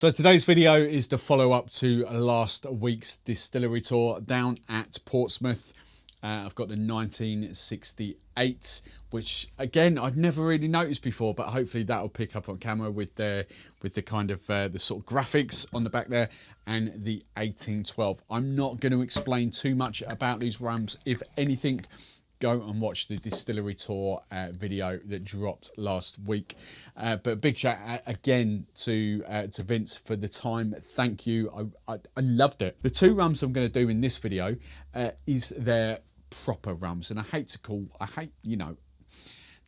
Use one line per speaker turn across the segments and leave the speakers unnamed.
So today's video is the follow-up to last week's distillery tour down at Portsmouth. I've got the 1968, which again I'd never really noticed before, but hopefully that'll pick up on camera with the kind of the sort of graphics on the back there, and the 1812. I'm not going to explain too much about these rums. If anything, go and watch the distillery tour video that dropped last week. But big shout out again to Vince for the time. Thank you. I loved it. The two rums I'm going to do in this video is their proper rums, and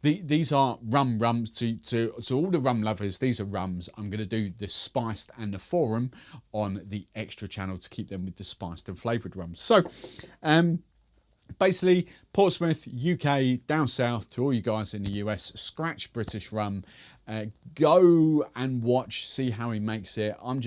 these are rums to all the rum lovers. These are rums. I'm going to do the spiced and the forum on the extra channel to keep them with the spiced and flavoured rums. So basically, Portsmouth, UK, down south, to all you guys in the US, Scratch British Rum. Go and watch, see how he makes it. All I'm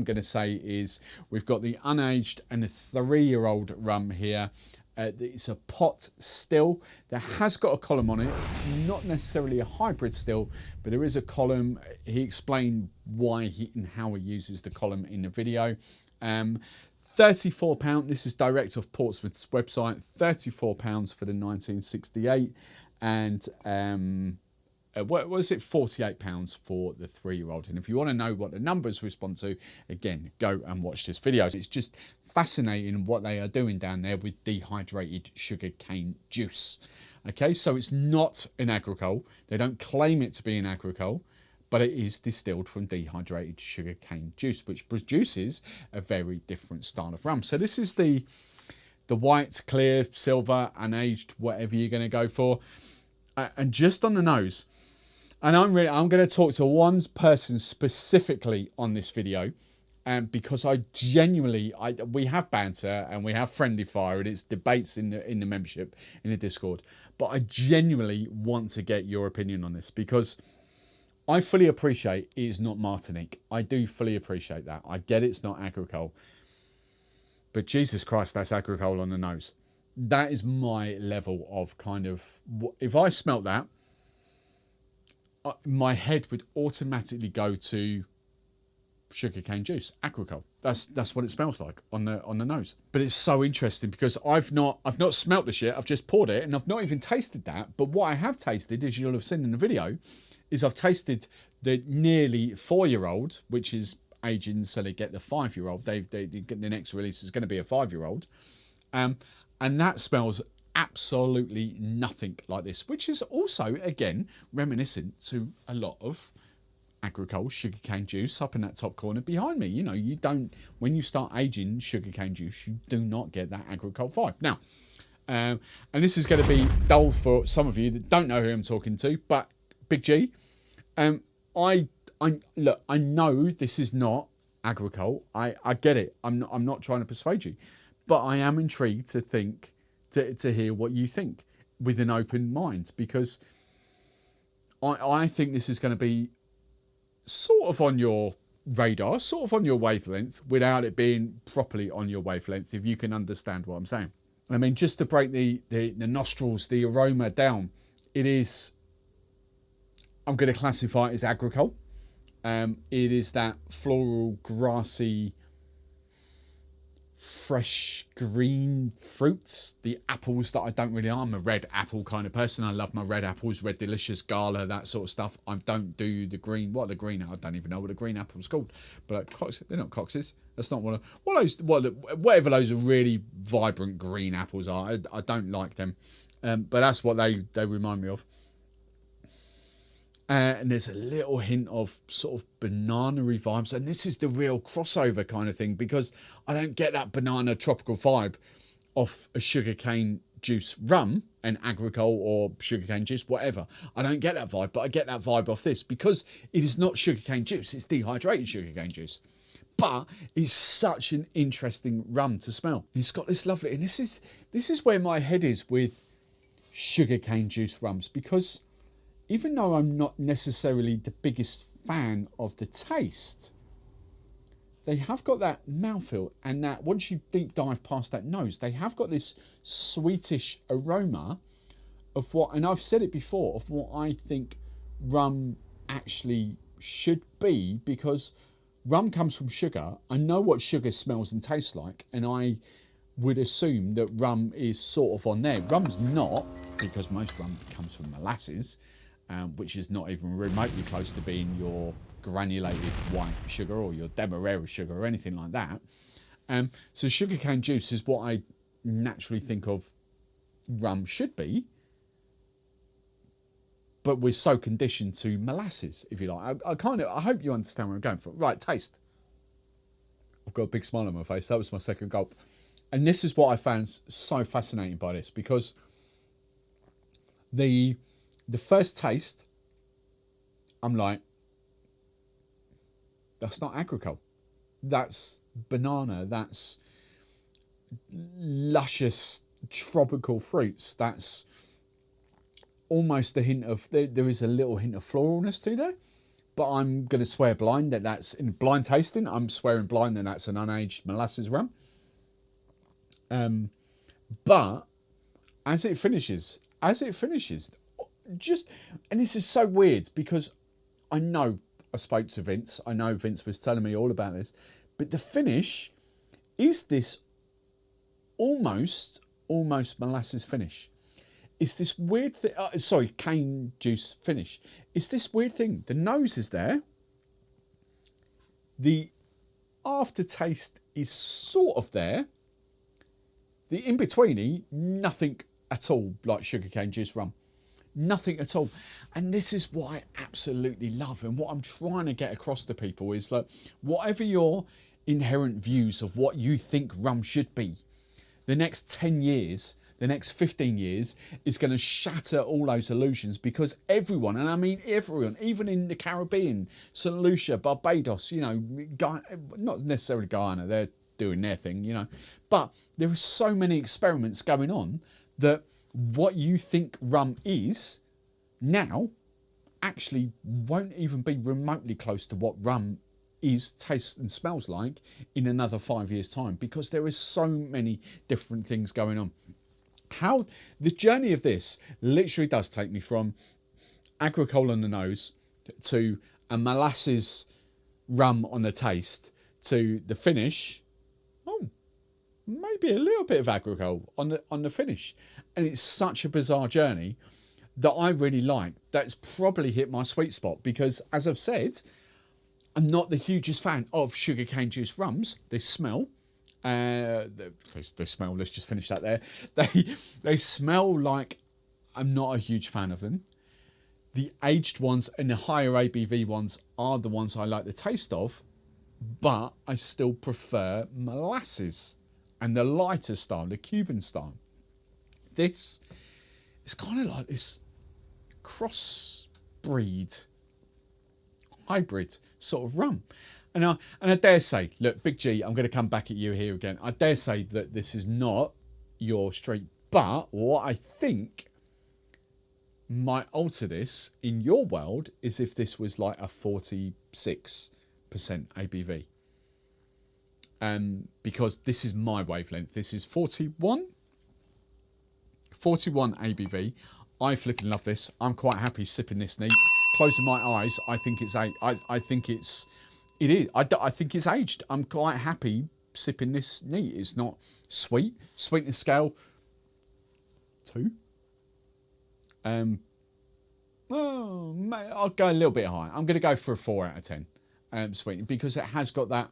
going to say is we've got the unaged and the 3-year-old rum here. It's a pot still. There has got a column on it. It's not necessarily a hybrid still, but there is a column. He explained why and how he uses the column in the video. £34. This is direct off Portsmouth's website. £34 for the 1968, and what was it? £48 for the 3-year-old. And if you want to know what the numbers respond to, again, go and watch this video. It's just fascinating what they are doing down there with dehydrated sugar cane juice. Okay, so it's not an agricole. They don't claim it to be an agricole, but it is distilled from dehydrated sugar cane juice, which produces a very different style of rum. So this is the white, clear, silver, unaged, whatever you're going to go for. And just on the nose, and I'm going to talk to one person specifically on this video, because I genuinely, we have banter and we have friendly fire and it's debates in the membership, in the Discord, but I genuinely want to get your opinion on this, because I fully appreciate it is not Martinique. I do fully appreciate that. I get it's not agricole. But Jesus Christ, that's agricole on the nose. That is my level of kind of... If I smelt that, my head would automatically go to sugarcane juice, agricole. That's what it smells like on the nose. But it's so interesting because I've not smelt this yet. I've just poured it and I've not even tasted that. But what I have tasted, as you'll have seen in the video, is I've tasted the nearly 4-year-old, which is aging, so they get the 5-year-old. The next release is going to be a 5-year-old, and that smells absolutely nothing like this, which is also again reminiscent to a lot of agricole sugarcane juice up in that top corner behind me. You know, you don't, when you start aging sugarcane juice, you do not get that agricole vibe. Now, and this is going to be dull for some of you that don't know who I'm talking to, but Big G, look, I know this is not agricole. I get it. I'm not trying to persuade you, but I am intrigued to hear what you think with an open mind, because I think this is going to be sort of on your radar, sort of on your wavelength, without it being properly on your wavelength, if you can understand what I'm saying. I mean, just to break the nostrils, the aroma down, it is... I'm going to classify it as agricole. It is that floral, grassy, fresh green fruits. The apples that I don't really... I'm a red apple kind of person. I love my red apples, Red Delicious, Gala, that sort of stuff. I don't do the green... What are the green... I don't even know what the green apple's called. But they're not Coxes. That's not one of... whatever those are really vibrant green apples are. I don't like them. But that's what they remind me of. And there's a little hint of sort of banana-y vibes. And this is the real crossover kind of thing, because I don't get that banana tropical vibe off a sugarcane juice rum, an agricole or sugarcane juice, whatever. I don't get that vibe, but I get that vibe off this, because it is not sugarcane juice. It's dehydrated sugarcane juice. But it's such an interesting rum to smell. And it's got this lovely... And this is where my head is with sugarcane juice rums, because... even though I'm not necessarily the biggest fan of the taste, they have got that mouthfeel, and that once you deep dive past that nose, they have got this sweetish aroma of what, and I've said it before, of what I think rum actually should be, because rum comes from sugar. I know what sugar smells and tastes like, and I would assume that rum is sort of on there. Rum's not, because most rum comes from molasses, which is not even remotely close to being your granulated white sugar or your demerara sugar or anything like that. So sugarcane juice is what I naturally think of rum should be, but we're so conditioned to molasses, if you like. I hope you understand where I'm going from. Right, taste. I've got a big smile on my face. That was my second gulp. And this is what I found so fascinating by this, because the first taste, I'm like, that's not agricole. That's banana. That's luscious tropical fruits. That's almost a hint of, there is a little hint of floralness to there. But I'm going to swear blind that that's, in blind tasting, I'm swearing blind that that's an unaged molasses rum. But as it finishes, just, and this is so weird because I spoke to Vince. I know Vince was telling me all about this, but the finish is this almost molasses finish. It's this weird thing. Cane juice finish. It's this weird thing. The nose is there. The aftertaste is sort of there. The in-betweeny, nothing at all like sugarcane juice rum. Nothing at all. And this is what I absolutely love. And what I'm trying to get across to people is that whatever your inherent views of what you think rum should be, the next 10 years, the next 15 years is going to shatter all those illusions, because everyone, and I mean everyone, even in the Caribbean, St. Lucia, Barbados, you know, not necessarily Guyana, they're doing their thing, you know, but there are so many experiments going on that what you think rum is now actually won't even be remotely close to what rum is, tastes and smells like in another 5 years' time, because there is so many different things going on. How the journey of this literally does take me from agricole on the nose to a molasses rum on the taste to the finish. Oh, maybe a little bit of agricole on the finish. And it's such a bizarre journey that I really like. That's probably hit my sweet spot, because as I've said, I'm not the hugest fan of sugarcane juice rums. They smell. They smell, let's just finish that there. They smell like, I'm not a huge fan of them. The aged ones and the higher ABV ones are the ones I like the taste of, but I still prefer molasses and the lighter style, the Cuban style. This is kind of like this crossbreed, hybrid sort of rum. And I dare say, look, Big G, I'm going to come back at you here again. I dare say that this is not your street, but what I think might alter this in your world is if this was like a 46% ABV. Because this is my wavelength. This is 41 ABV. I flipping love this. I'm quite happy sipping this neat. Closing my eyes, I think it's it is. I think it's aged. I'm quite happy sipping this neat. It's not sweet. Sweetness scale 2. Oh, I'll go a little bit higher. I'm going to go for a 4 out of 10. Sweet, because it has got that.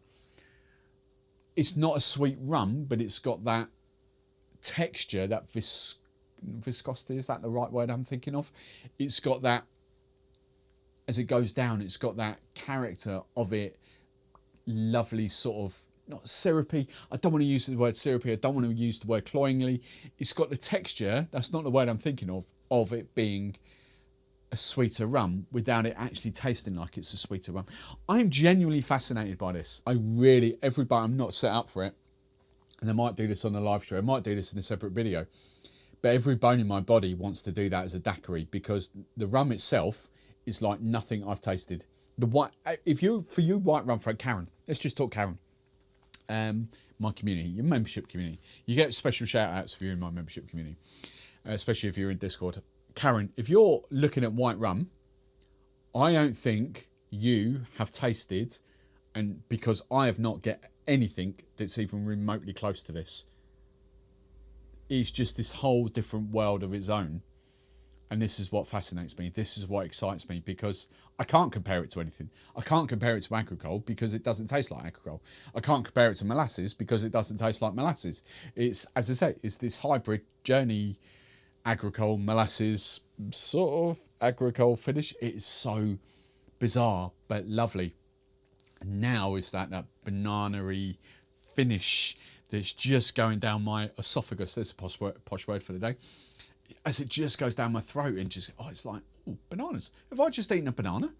It's not a sweet rum, but it's got that texture, that viscosity. Is that the right word I'm thinking of? It's got that. As it goes down, it's got that character of it, lovely sort of, not syrupy. I don't want to use the word syrupy. I don't want to use the word cloyingly. It's got the texture, that's not the word I'm thinking of it being a sweeter rum without it actually tasting like it's a sweeter rum. I'm genuinely fascinated by this. Everybody, I'm not set up for it. And I might do this on the live show. I might do this in a separate video. But every bone in my body wants to do that as a daiquiri, because the rum itself is like nothing I've tasted. For you white rum for Karen, let's just talk Karen. My community, your membership community. You get special shout outs if you're in my membership community, especially if you're in Discord. Karen, if you're looking at white rum, I don't think you have tasted and because I have not get anything that's even remotely close to this. It's just this whole different world of its own. And this is what fascinates me. This is what excites me, because I can't compare it to anything. I can't compare it to agricole because it doesn't taste like agricole. I can't compare it to molasses because it doesn't taste like molasses. It's, as I say, it's this hybrid journey, agricole, molasses, sort of agricole finish. It's so bizarre but lovely. And now is that banana-y finish that's just going down my esophagus. There's a posh word for the day. As it just goes down my throat and just, oh, it's like, oh, bananas. Have I just eaten a banana?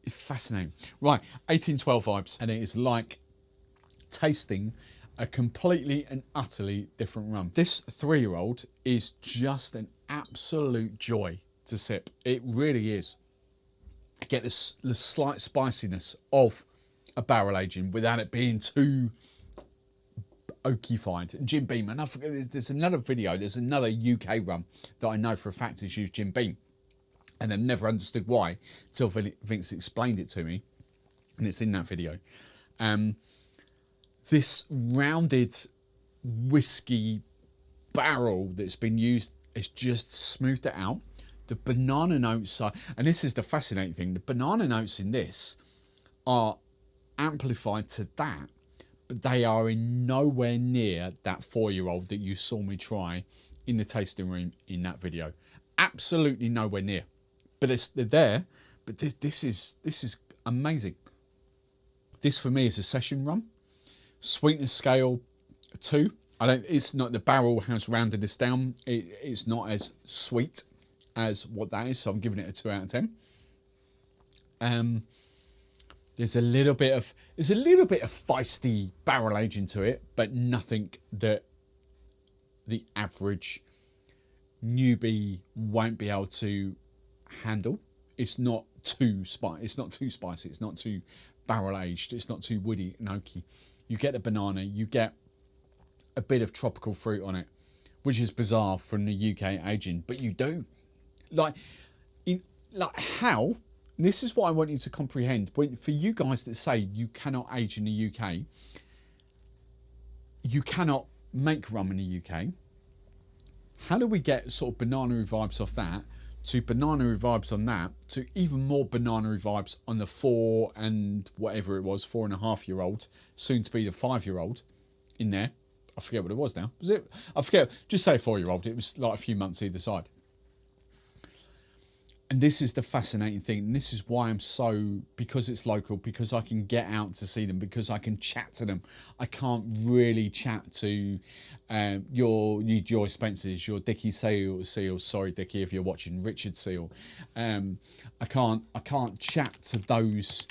It's fascinating. Right, 1812 vibes. And it is like tasting a completely and utterly different rum. This 3-year-old is just an absolute joy to sip. It really is. I get this the slight spiciness of a barrel aging without it being too oakified. And Jim Beam, and I forget, there's another video, there's another UK rum that I know for a fact has used Jim Beam, and I've never understood why until Vince explained it to me, and it's in that video. This rounded whiskey barrel that's been used has just smoothed it out. The banana notes are, and this is the fascinating thing, the banana notes in this are amplified to that, but they are in nowhere near that 4-year-old that you saw me try in the tasting room in that video. Absolutely nowhere near. But they're there. But this is amazing. This for me is a session rum. Sweetness scale 2. It's not, the barrel has rounded this down. It's not as sweet as what that is, so I'm giving it a 2 out of 10. There's a little bit of feisty barrel aging to it, but nothing that the average newbie won't be able to handle. It's not too spicy. It's not too spicy. It's not too barrel aged. It's not too woody and oaky. You get the banana. You get a bit of tropical fruit on it, which is bizarre from the UK aging, but you do. How? This is what I want you to comprehend. For you guys that say you cannot age in the UK, you cannot make rum in the UK, how do we get sort of banana-y vibes off that, to banana-y vibes on that, to even more banana-y vibes on the 4 and whatever it was, 4.5-year-old, soon to be the 5-year-old in there. I forget what it was now. Was it? I forget. Just say 4-year-old. It was like a few months either side. And this is the fascinating thing. And this is why I'm so, because it's local, because I can get out to see them, because I can chat to them. I can't really chat to your Joy Spencers, your Dickie Seal. Sorry, Dickie, if you're watching, Richard Seal. I can't chat to those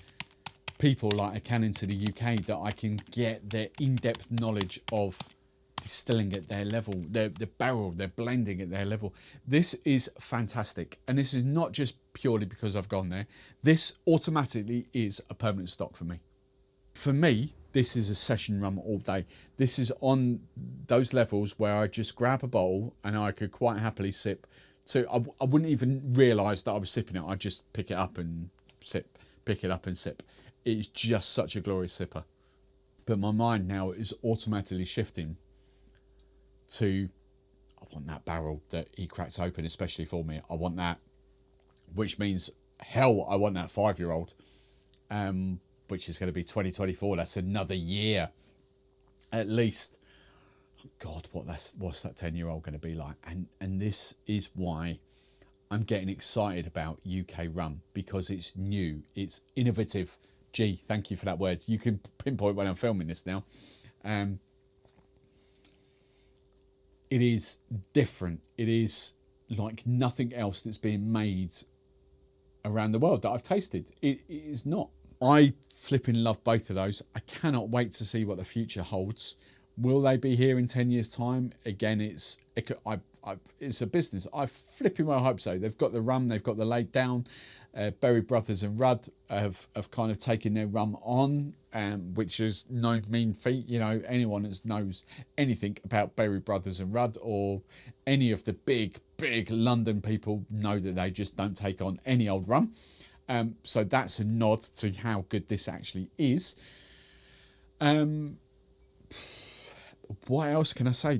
people like I can into the UK, that I can get their in-depth knowledge of distilling at their level, the barrel, they're blending at their level. This is fantastic, and this is not just purely because I've gone there. This automatically is a permanent stock for me. For me, this is a session rum all day. This is on those levels where I just grab a bottle and I could quite happily sip. So I wouldn't even realise that I was sipping it. I'd just pick it up and sip, pick it up and sip. It's just such a glorious sipper. But my mind now is automatically shifting to, I want that barrel that he cracks open, especially for me. I want that, which means, hell, I want that 5-year-old, which is going to be 2024. That's another year, at least. God, what's that 10-year-old going to be like? And this is why I'm getting excited about UK rum, because it's new, it's innovative. Gee, thank you for that word. You can pinpoint when I'm filming this now. It is different. It is like nothing else that's being made around the world that I've tasted. It is not. I flipping love both of those. I cannot wait to see what the future holds. Will they be here in 10 years' time? Again, it's a business. I flipping well hope so. They've got the rum. They've got the laid down. Berry Brothers and Rudd have kind of taken their rum on, which is no mean feat. You know, anyone that knows anything about Berry Brothers and Rudd, or any of the big London people, know that they just don't take on any old rum. So that's a nod to how good this actually is. What else can I say?